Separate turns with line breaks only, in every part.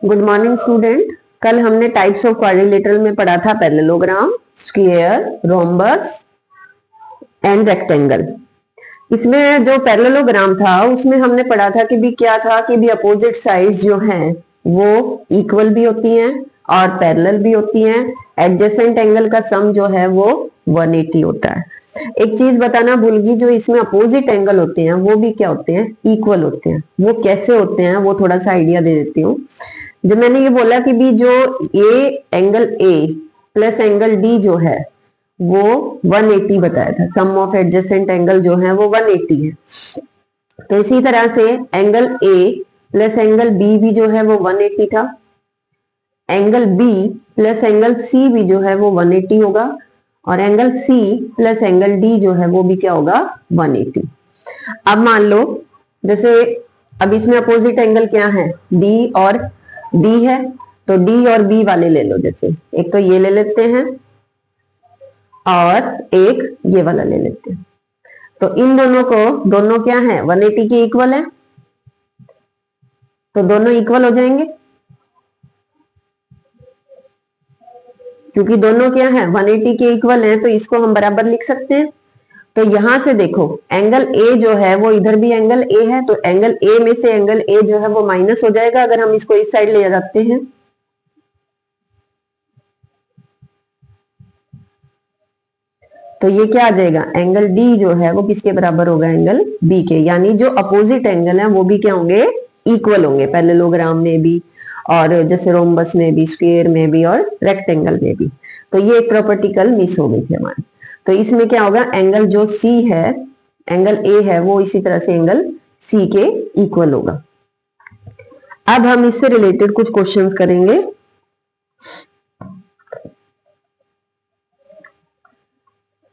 Good morning student. कल हमने types of quadrilateral में पढ़ा था parallelogram, square, rhombus and rectangle. इसमें जो पैरेललोग्राम था उसमें हमने पढ़ा था कि भी क्या था कि भी अपोजिट साइड्स जो हैं वो इक्वल भी होती हैं और पैरेलल भी होती हैं। एडजेसेंट एंगल का सम जो है वो 180 होता है। एक चीज बताना भूल गई, जो इसमें अपोजिट एंगल होते हैं वो भी क्या होते हैं, इक्वल होते हैं। वो कैसे होते हैं वो थोड़ा सा आइडिया दे देती हूँ। जब मैंने ये बोला कि भी जो angle A plus angle D जो है वो 180 बताया था, सम ऑफ एडजेसेंट एंगल जो है वो 180 है। तो इसी तरह से angle A plus angle B भी जो है वो 180 था। Angle B plus angle C भी जो है वो 180 होगा और angle C plus angle D जो है वो भी क्या होगा, 180। अब मान लो जैसे अब इसमें अपोजिट एंगल क्या है, बी और बी है, तो डी और बी वाले ले लो। जैसे एक तो ये ले लेते हैं और एक ये वाला ले लेते हैं। तो इन दोनों को, दोनों क्या है, 180 के इक्वल है, तो दोनों इक्वल हो जाएंगे क्योंकि दोनों क्या है, 180 के इक्वल है, तो इसको हम बराबर लिख सकते हैं। तो यहां से देखो एंगल ए जो है वो इधर भी एंगल ए है, तो एंगल ए में से एंगल ए जो है वो माइनस हो जाएगा अगर हम इसको इस साइड ले जाते हैं। तो ये क्या आ जाएगा, एंगल डी जो है वो किसके बराबर होगा, एंगल बी के। यानी जो अपोजिट एंगल है वो भी क्या होंगे, इक्वल होंगे, पैरेललोग्राम में भी और जैसे रोम्बस में भी, स्क्वायर में भी और रेक्टेंगल में भी। तो ये एक प्रॉपर्टी कल मिस हो गई थी हमारी। तो इसमें क्या होगा, एंगल जो सी है, एंगल ए है, वो इसी तरह से एंगल सी के इक्वल होगा। अब हम इससे रिलेटेड कुछ क्वेश्चंस करेंगे।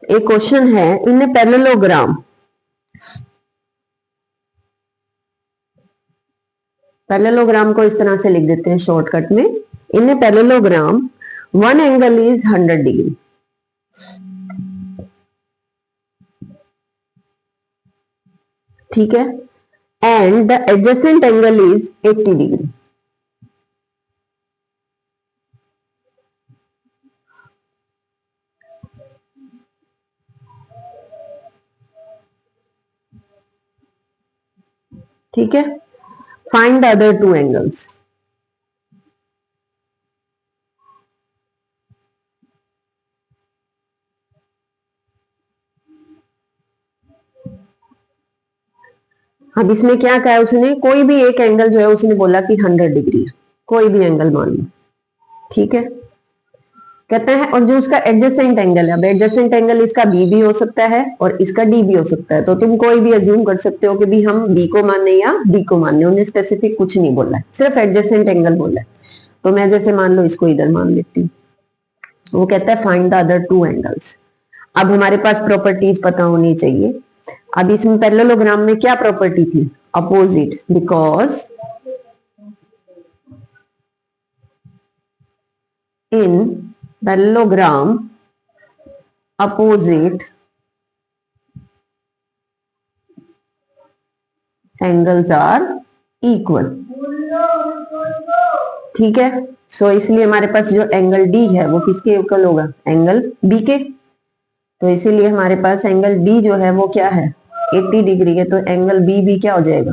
एक क्वेश्चन है, इन पैरेललोग्राम, पैरेललोग्राम को इस तरह से लिख देते हैं शॉर्टकट में, इन parallelogram one angle is 100 degree. ठीक है, and the adjacent angle is 80 degree. ठीक है, find the other two angles. अब इसमें क्या कहा है उसने, कोई भी एक एंगल जो है उसने बोला कि 100 डिग्री है, कोई भी एंगल मान लो। ठीक है, कहते हैं और जो उसका एडजेसेंट एंगल है, अब एडजेसेंट एंगल इसका बी भी हो सकता है और इसका डी भी हो सकता है। तो तुम कोई भी अज्यूम कर सकते हो कि भी हम बी को मानने या डी को मानने, उन्हें स्पेसिफिक कुछ नहीं बोला है, सिर्फ एडजेसेंट एंगल बोला है। तो मैं जैसे मान लो इसको इधर मान लेती हूँ। वो कहता है find the other two angles. अब हमारे पास प्रॉपर्टीज पता होनी चाहिए। अब इसमें पैरेललोग्राम में क्या प्रॉपर्टी थी, opposite, because in parallelogram opposite angles are equal. ठीक है, सो इसलिए हमारे पास जो एंगल डी है वो किसके इक्वल होगा, एंगल बी के। तो इसीलिए हमारे पास एंगल डी जो है वो क्या है, 80 डिग्री है, तो एंगल बी भी क्या हो जाएगा,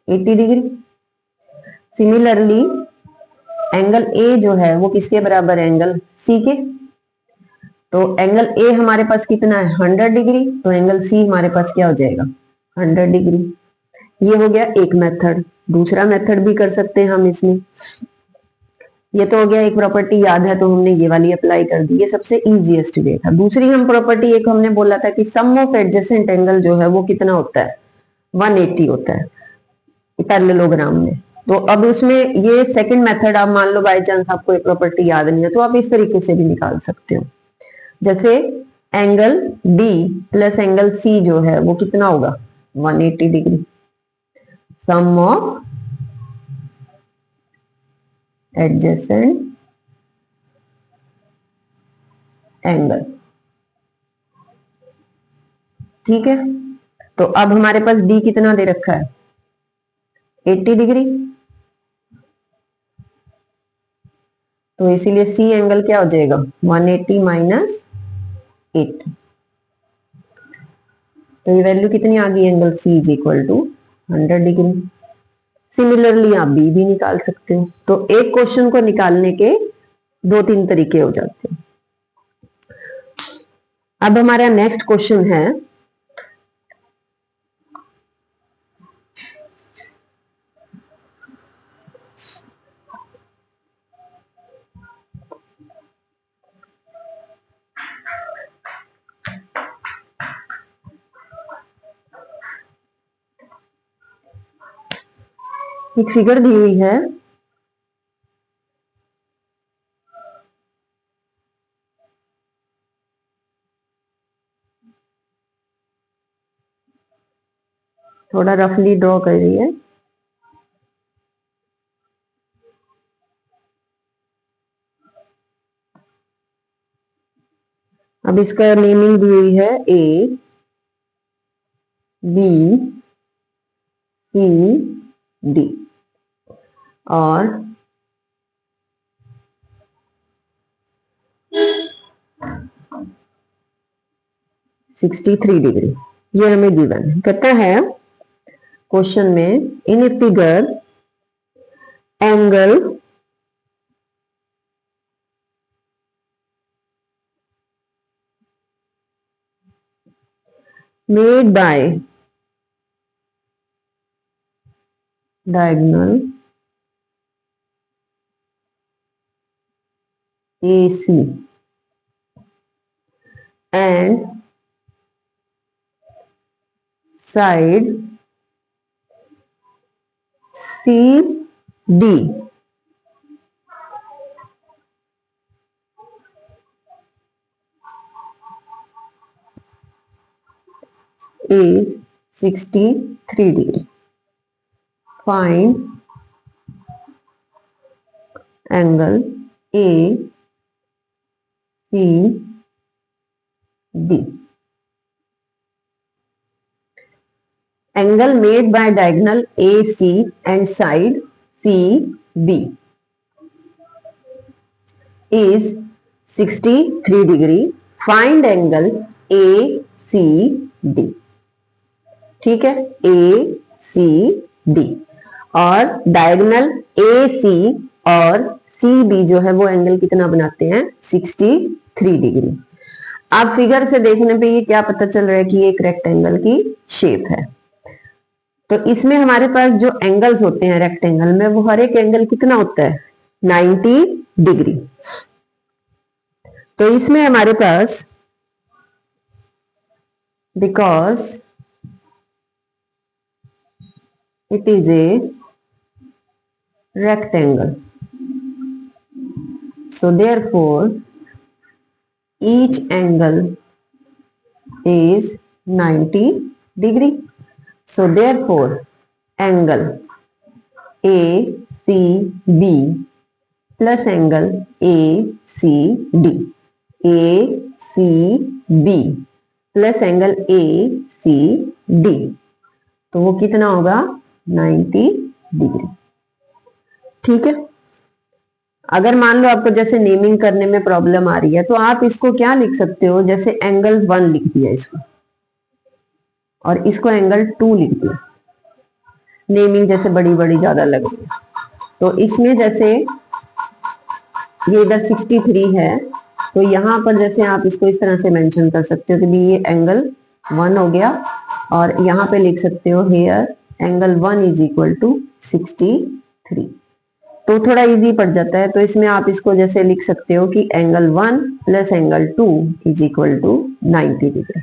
80 डिग्री। सिमिलरली एंगल ए जो है वो किसके बराबर है, एंगल सी के। तो एंगल ए हमारे पास कितना है, 100 डिग्री, तो एंगल सी हमारे पास क्या हो जाएगा, 100 डिग्री। ये हो गया एक मेथड। दूसरा मेथड भी कर सकते हैं हम इसमें। ये तो हो गया, एक प्रॉपर्टी याद है तो हमने ये वाली अप्लाई कर दी, ये सबसे इजीएस्ट वे था। दूसरी हम प्रॉपर्टी, एक हमने बोला था कि सम ऑफ एडजेसेंट एंगल जो है वो कितना होता है, 180 होता है पैरेललोग्राम में। तो अब उसमें ये सेकंड मेथड, आप मान लो बाय चांस आपको एक प्रॉपर्टी याद नहीं है तो आप इस तरीके से भी निकाल सकते हो। जैसे angle D plus angle C जो है वो कितना होगा, 180 degree. Sum of adjacent angle. ठीक है, तो अब हमारे पास डी कितना दे रखा है, 80 डिग्री। तो इसीलिए सी एंगल क्या हो जाएगा 180 माइनस 80। तो ये वैल्यू कितनी आ गई angle C is equal to 100 degree. Similarly आप बी भी निकाल सकते हो। तो एक क्वेश्चन को निकालने के 2-3 तरीके हो जाते हैं। अब हमारा नेक्स्ट क्वेश्चन है एक फिगर दी हुई है, थोड़ा रफली ड्रॉ कर रही है। अब इसका नेमिंग दी हुई है ए बी सी डी और 63 डिग्री ये हमें गिवन है। कहता है क्वेश्चन में in a figure angle made by diagonal AC and side CD is 63 degree. Find angle ACD. Angle made by diagonal AC and side CB is 63 degree. Find angle ACD. ठीक है, ACD और diagonal AC और CB जो है वो angle कितना बनाते हैं 63 डिग्री। अब फिगर से देखने पे ये क्या पता चल रहा है कि ये एक रेक्टेंगल की शेप है। तो इसमें हमारे पास जो एंगल्स होते हैं रेक्टेंगल में वो हर एक एंगल कितना होता है 90 डिग्री। तो इसमें हमारे पास because it is a rectangle, so therefore each angle is 90 degree. So therefore angle ACB plus angle ACD, ACB plus angle ACD, तो वो कितना होगा 90 डिग्री। ठीक है, अगर मान लो आपको जैसे नेमिंग करने में प्रॉब्लम आ रही है तो आप इसको क्या लिख सकते हो, जैसे एंगल 1 लिख दिया इसको और इसको एंगल 2 लिख दिया। नेमिंग जैसे बड़ी बड़ी ज्यादा लग रही है तो इसमें जैसे ये इधर 63 है तो यहां पर जैसे आप इसको इस तरह से मेंशन कर सकते हो कि भी ये एंगल 1 हो गया और यहाँ पे लिख सकते हो here angle 1 is equal to 63। तो थोड़ा इजी पड़ जाता है। तो इसमें आप इसको जैसे लिख सकते हो कि angle 1 plus angle 2 is equal to 90 degree.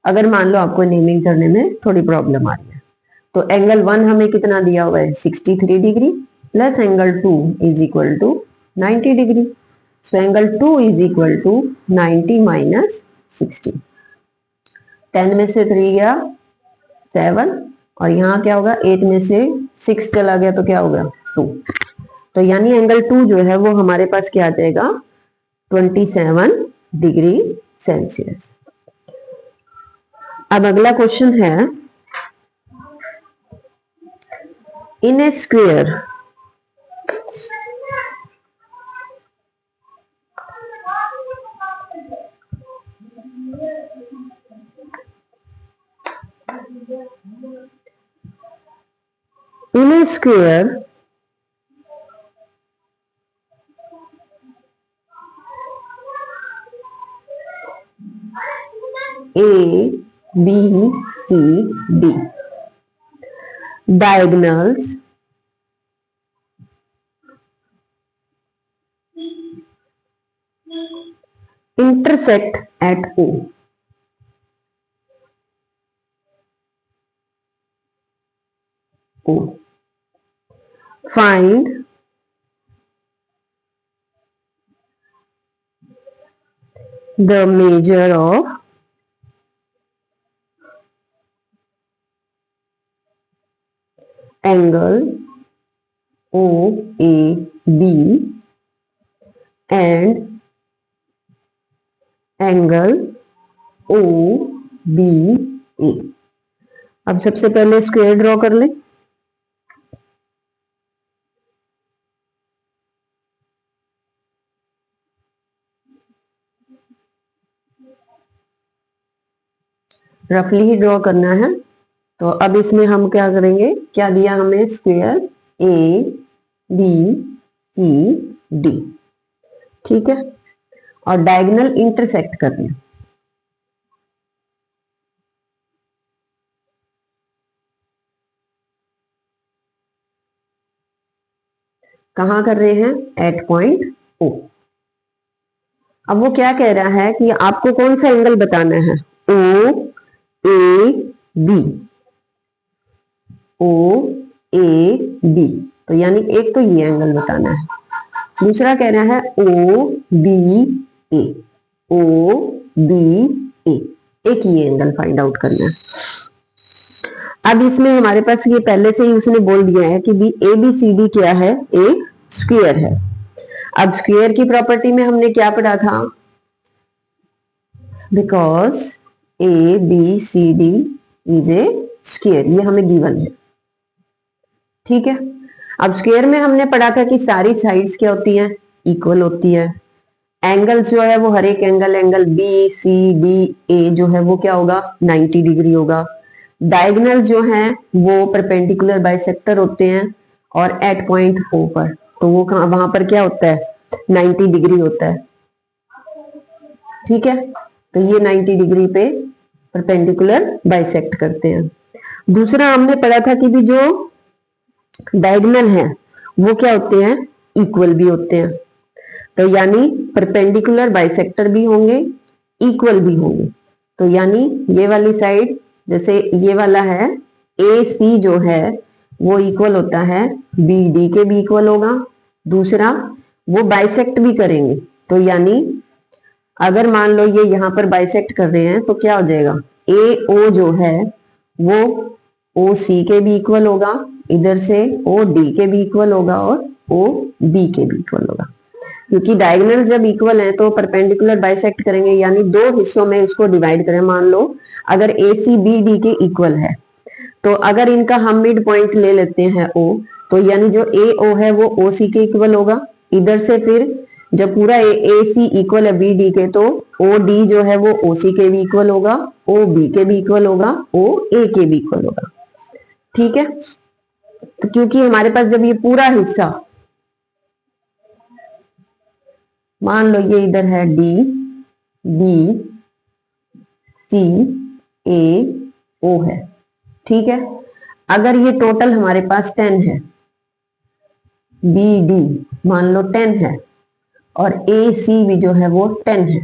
अगर मान लो आपको नेमिंग करने में थोड़ी प्रॉब्लम आ रही है तो एंगल 1 हमें कितना दिया हुआ है 63 degree plus angle 2 is equal to 90 degree. So angle 2 is equal to 90 minus 60। 10 में से 3 गया 7 और यहाँ क्या होगा 8 में से 6 चला गया तो क्या होगा 2। तो यानी एंगल 2 जो है वो हमारे पास क्या आ जाएगा 27 डिग्री सेल्सियस। अब अगला क्वेश्चन है इन ए square a square A, B, C, D. Diagonals intersect at O. O. Find the measure of angle OAB and angle OBA. अब सबसे पहले स्क्वायर ड्रॉ कर लें। रफली ही ड्रॉ करना है। तो अब इसमें हम क्या करेंगे, क्या दिया हमें, square A B C D, ठीक है, और डायगोनल इंटरसेक्ट करना है। कहाँ कर रहे हैं, एट पॉइंट ओ। अब वो क्या कह रहा है कि आपको कौन सा एंगल बताना है, ओ A B, O A B, तो यानी एक तो ये एंगल बताना है, दूसरा कह रहा है ओ बी ए, ओ बी ए, एक ये एंगल फाइंड आउट करना है। अब इसमें हमारे पास ये पहले से ही उसने बोल दिया है कि B A B C D क्या है, एक स्क्वायर है। अब स्क्वायर की प्रॉपर्टी में हमने क्या पढ़ा था, because A B C D is a square, ये हमें गिवन है, ठीक है। अब स्क्वायर में हमने पढ़ा था कि सारी साइड्स क्या होती हैं, इक्वल होती है। एंगल्स जो है वो हर एक angle, angle B C D A जो है वो क्या होगा, 90 डिग्री होगा। डायगोनल्स जो हैं वो परपेंडिकुलर बाइसेक्टर होते हैं और एट पॉइंट ओ पर, तो वो कहाँ, वहां पर क्या होता है, 90 डिग्री होता है, ठीक है। तो ये 90 डिग्री पे परपेंडिकुलर बाइसेक्ट करते हैं। दूसरा हमने पढ़ा था कि भी जो डायगोनल है वो क्या होते हैं, इक्वल भी होते हैं। तो यानी परपेंडिकुलर बाइसेक्टर भी होंगे, इक्वल भी होंगे। तो यानी ये वाली साइड, जैसे ये वाला है ए सी जो है वो इक्वल होता है बी डी के भी इक्वल होगा। दूसरा वो बाइसेक्ट भी करेंगे, तो यानी अगर मान लो ये यहाँ पर बाइसेक्ट कर रहे हैं तो क्या हो जाएगा, ए ओ जो है वो ओ सी के भी इक्वल होगा, इधर से ओ डी के भी इक्वल होगा और ओ बी के भी इक्वल होगा। क्योंकि डायगोनल जब इक्वल है तो परपेंडिकुलर बाइसेक्ट करेंगे, यानी दो हिस्सों में इसको डिवाइड करें। मान लो अगर ए सी बी डी के इक्वल है, तो अगर इनका हम मिड पॉइंट ले लेते हैं ओ, तो यानी जो ए ओ है वो ओ सी के इक्वल होगा। इधर से फिर जब पूरा ए सी इक्वल है बी डी के, तो ओ डी जो है वो ओ सी के भी इक्वल होगा, ओ बी के भी इक्वल होगा, ओ ए के भी इक्वल होगा, ठीक है। तो क्योंकि हमारे पास जब ये पूरा हिस्सा, मान लो ये इधर है डी बी सी ए ओ है, ठीक है। अगर ये टोटल हमारे पास 10 है, बी डी मान लो 10 है और ए सी भी जो है वो 10 है,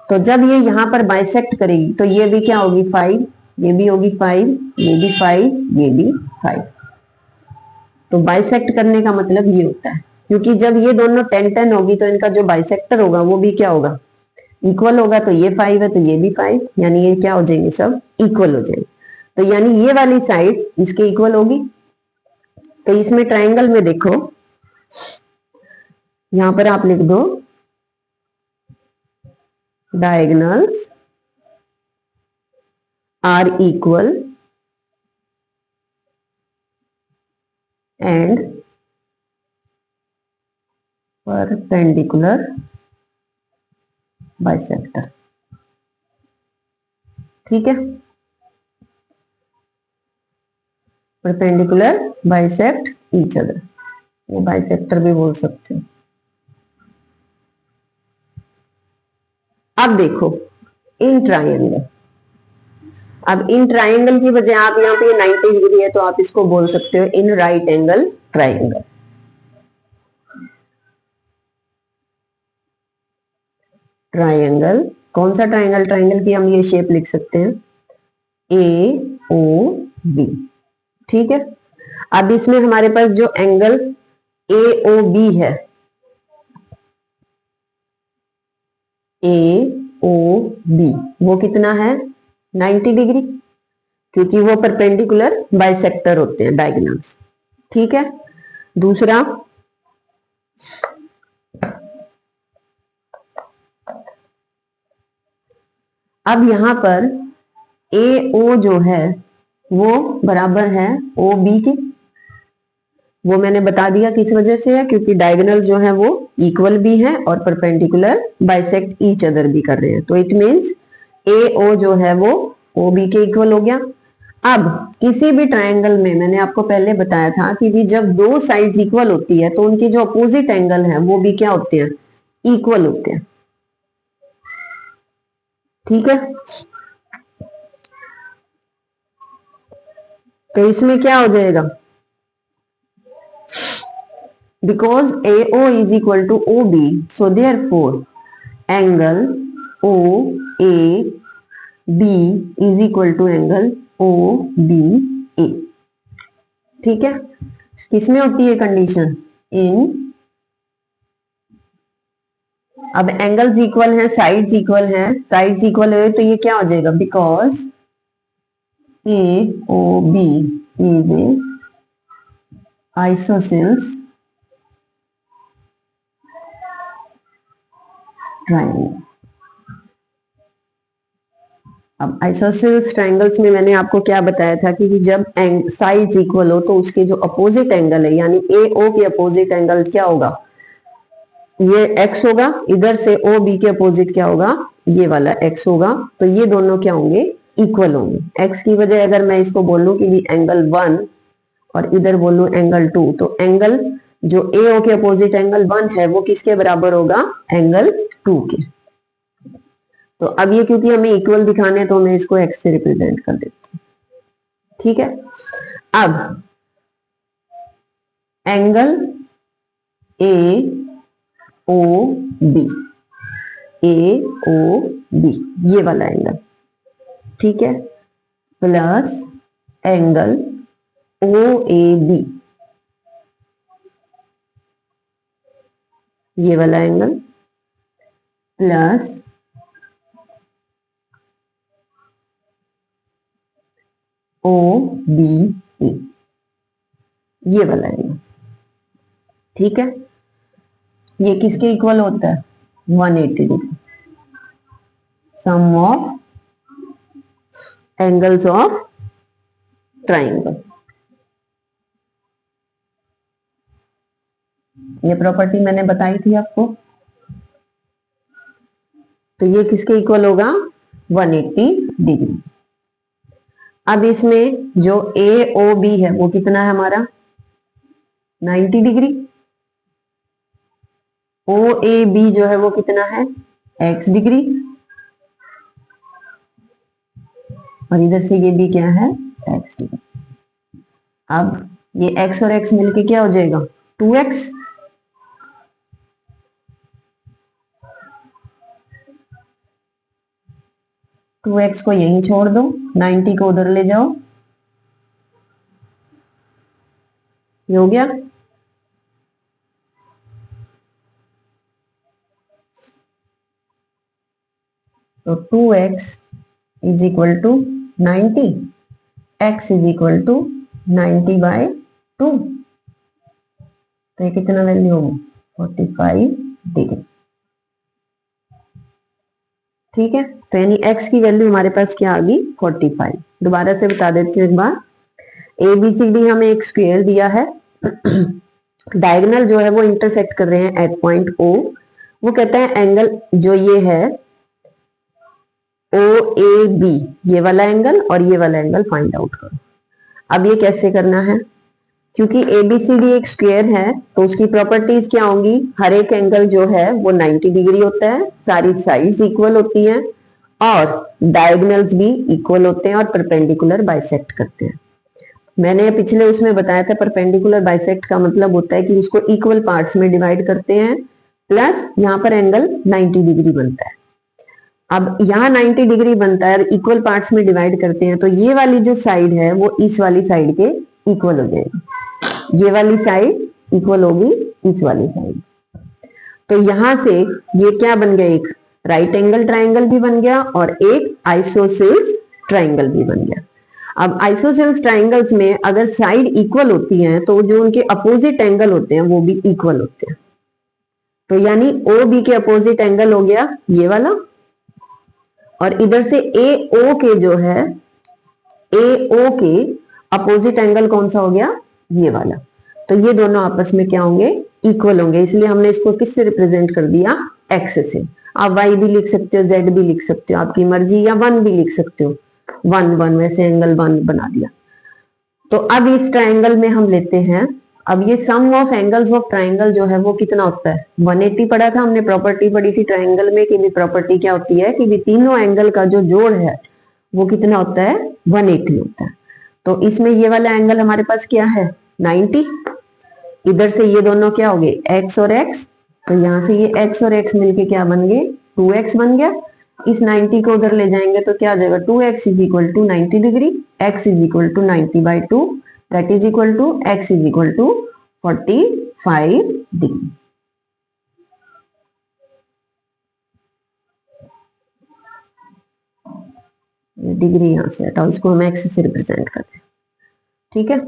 तो जब ये यहां पर बाइसेक्ट करेगी तो ये भी क्या होगी 5, ये भी होगी 5, ये भी 5, ये भी 5। तो बाइसेक्ट करने का मतलब ये होता है, क्योंकि जब ये दोनों 10-10 होगी तो इनका जो बाइसेक्टर होगा वो भी क्या होगा, इक्वल होगा। तो ये 5 है तो ये भी 5, यानी ये क्या हो जाएंगे, सब इक्वल हो जाएंगे। तो यानी ये वाली साइड इसके इक्वल होगी। तो इसमें ट्राइंगल में देखो, यहां पर आप लिख दो diagonals are equal and perpendicular bisector, ठीक है। परपेंडिकुलर बाइसेक्ट ईच अदर, ये बाइसेक्टर भी बोल सकते हैं। अब देखो इन ट्राइंगल, अब इन ट्राइंगल की बजाय आप यहाँ पे 90 डिग्री है तो आप इसको बोल सकते हो in right angle triangle. Triangle कौन सा ट्राइंगल? ट्राइंगल की हम ये शेप लिख सकते हैं ए ओ बी, ठीक है। अब इसमें हमारे पास जो एंगल ए ओ बी है, ए ओ बी, वो कितना है? 90 डिग्री, क्योंकि वो परपेंडिकुलर बाइसेक्टर होते हैं, डायगोनल्स, ठीक है। दूसरा अब यहां पर ए ओ जो है वो बराबर है ओ बी के, वो मैंने बता दिया किस वजह से है, क्योंकि डायगोनल जो है वो इक्वल भी है और परपेंडिकुलर बाइसेक्ट ईच अदर भी कर रहे हैं, तो इट मींस ए ओ जो है वो ओ बी के इक्वल हो गया। अब किसी भी ट्रायंगल में मैंने आपको पहले बताया था कि भी जब दो साइड्स इक्वल होती है तो उनके जो अपोजिट एंगल है वो भी क्या होते हैं? इक्वल होते हैं, ठीक है। तो इसमें क्या हो जाएगा? Because A O is equal to O B, so therefore angle O A B is equal to angle O B A, ठीक है। किसमें होती है कंडीशन? इन, अब एंगल्स इक्वल हैं, साइड्स इक्वल हैं, साइड्स इक्वल है तो ये क्या हो जाएगा? Because A O B is a isosceles triangle. अब आइसोसेल्स ट्रायंगल्स में मैंने आपको क्या बताया था कि जब साइड्स इक्वल हो तो उसके जो अपोजिट एंगल है, यानी ए ओ के अपोजिट एंगल क्या होगा? ये x होगा, इधर से ओ बी के अपोजिट क्या होगा? ये वाला x होगा, तो ये दोनों क्या होंगे? इक्वल होंगे। x की बजाय अगर मैं इसको बोलूं कि भी एंगल 1 और इधर बोलूं एंगल 2, तो एंगल जो ए ओ के अपोजिट एंगल 1 है वो किसके बराबर होगा? एंगल 2 के। तो अब ये क्योंकि हमें इक्वल दिखाने हैं तो मैं इसको x से रिप्रेजेंट कर देती हूँ, ठीक है। अब angle A O B, A O B, ये वाला एंगल, ठीक है, plus angle O A B, ये वाला angle, plus O B A, ये वाला एंगल, ठीक है। ये किसके इक्वल होता है? 180 degree, sum of angles of triangle. ये प्रॉपर्टी मैंने बताई थी आपको, तो ये किसके इक्वल होगा? 180 डिग्री। अब इसमें जो ए ओ बी है वो कितना है हमारा? 90 डिग्री। ओ ए बी जो है वो कितना है? x डिग्री, और इधर से ये भी क्या है? x degree. अब ये x और x मिलके क्या हो जाएगा? 2x। टू एक्स को यहीं छोड़ दो, 90 को उधर ले जाओ, ये हो गया। तो 2x is equal to 90, x is equal to 90/2, तो ये कितना वैल्यू होगी? 45 डिग्री, ठीक है। तो यानी x की वैल्यू हमारे पास क्या आ गई? 45। दोबारा से बता देती हूँ एक बार, ए बी सी डी हमें एक स्क्वायर दिया है, डायगोनल जो है वो इंटरसेक्ट कर रहे हैं एट पॉइंट O, वो कहता है एंगल जो ये है ओ ए बी, ये वाला एंगल और ये वाला एंगल फाइंड आउट करो। अब ये कैसे करना है, क्योंकि एबीसीडी एक स्क्वायर है तो उसकी प्रॉपर्टीज क्या होंगी, हर एक एंगल जो है वो 90 डिग्री होता है, सारी साइड्स इक्वल होती हैं और डायगोनल्स भी इक्वल होते हैं और परपेंडिकुलर बाइसेक्ट करते हैं। मैंने पिछले उसमें बताया था परपेंडिकुलर बाइसेक्ट का मतलब होता है कि उसको इक्वल पार्ट्स में डिवाइड करते हैं, प्लस यहाँ पर एंगल 90 डिग्री बनता है। अब यहाँ 90 डिग्री बनता है और इक्वल पार्ट्स में डिवाइड करते हैं तो ये वाली जो साइड है वो इस वाली साइड के इक्वल हो जाएगी, ये वाली साइड इक्वल होगी इस वाली साइड। तो यहां से ये क्या बन गया, एक राइट एंगल ट्राइंगल भी बन गया और एक आइसोसेल्स ट्राइंगल भी बन गया। अब आइसोसेल्स ट्राइंगल्स में अगर साइड इक्वल होती हैं तो जो उनके अपोजिट एंगल होते हैं वो भी इक्वल होते हैं। तो यानी ओ बी के अपोजिट एंगल हो गया ये वाला, और इधर से ए ओ के जो है ए ओ के अपोजिट एंगल कौन सा हो गया, ये वाला। तो ये दोनों आपस में क्या होंगे, इक्वल होंगे, इसलिए हमने इसको किससे रिप्रेजेंट कर दिया, एक्स से। आप वाई भी लिख सकते हो, जेड भी लिख सकते हो, आपकी मर्जी, या वन भी लिख सकते हो, वन वन वैसे एंगल वन बना दिया। तो अब इस ट्राइंगल में हम लेते हैं, अब ये सम ऑफ एंगल्स ऑफ ट्राइंगल जो है वो कितना होता है, 180 पढ़ा था हमने, प्रॉपर्टी पढ़ी थी ट्राइंगल में कि भी प्रॉपर्टी क्या होती है कि भी तीनों एंगल का जो जोड़ है वो कितना होता है, 180 होता है। तो इसमें ये वाला एंगल हमारे पास क्या है, 90। इधर से ये दोनों क्या हो गए, x और x, तो यहां से ये x और x मिलके क्या बन गए, 2x बन गया। इस 90 को उधर ले जाएंगे तो क्या आ जाएगा, 2x is equal to 90 degree, x is equal to 90/2, that is equal to x is equal to 45 degree. Degree यहां से हटाओ, इसको हम x से रिप्रेजेंट करते हैं, ठीक है।